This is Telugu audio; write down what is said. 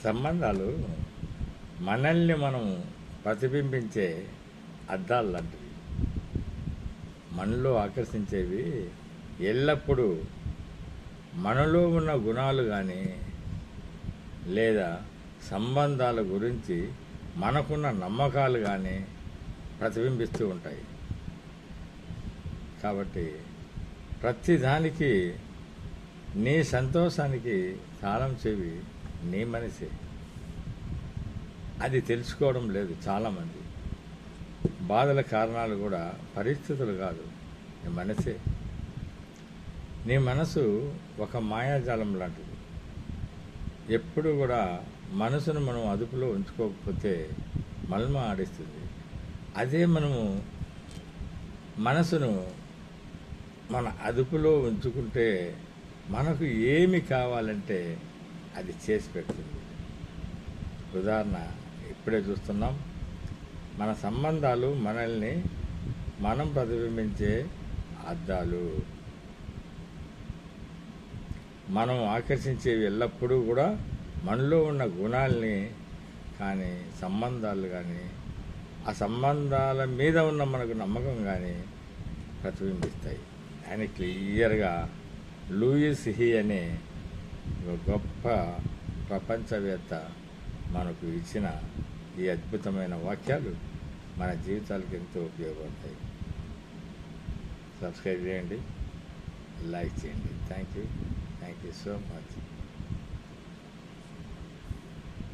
సంబంధాలు మనల్ని మనం ప్రతిబింబించే అద్దాలు లాంటివి. మనలో ఆకర్షించేవి ఎల్లప్పుడూ మనలో ఉన్న గుణాలు కానీ లేదా సంబంధాల గురించి మనకున్న నమ్మకాలు కానీ ప్రతిబింబిస్తూ ఉంటాయి. కాబట్టి ప్రతిదానికి నీ సంతోషానికి తాళం చెవి నీ మనసే. అది తెలుసుకోవడం లేదు చాలామంది. బాధల కారణాలు కూడా పరిస్థితులు కాదు, నీ మనసే. నీ మనసు ఒక మాయాజాలం లాంటిది. ఎప్పుడు కూడా మనసును మనం అదుపులో ఉంచుకోకపోతే మల్మ ఆడిస్తుంది. అదే మనము మనసును మన అదుపులో ఉంచుకుంటే మనకు ఏమి కావాలంటే అది చేసి పెడుతుంది. ఉదాహరణ ఇప్పుడే చూస్తున్నాం. మన సంబంధాలు మనల్ని మనం ప్రతిబింబించే అద్దాలు. మనం ఆకర్షించేవి ఎల్లప్పుడూ కూడా మనలో ఉన్న గుణాలని కానీ సంబంధాలు కానీ ఆ సంబంధాల మీద ఉన్న మనకు నమ్మకం కానీ ప్రతిబింబిస్తాయి అని క్లియర్గా లూయిస్ హీ అనే ఒక గొప్ప ప్రపంచవేత్త మనకు ఇచ్చిన ఈ అద్భుతమైన వాక్యాలు మన జీవితాలకు ఎంతో ఉపయోగపడతాయి. సబ్స్క్రైబ్ చేయండి, లైక్ చేయండి. Thank you so much.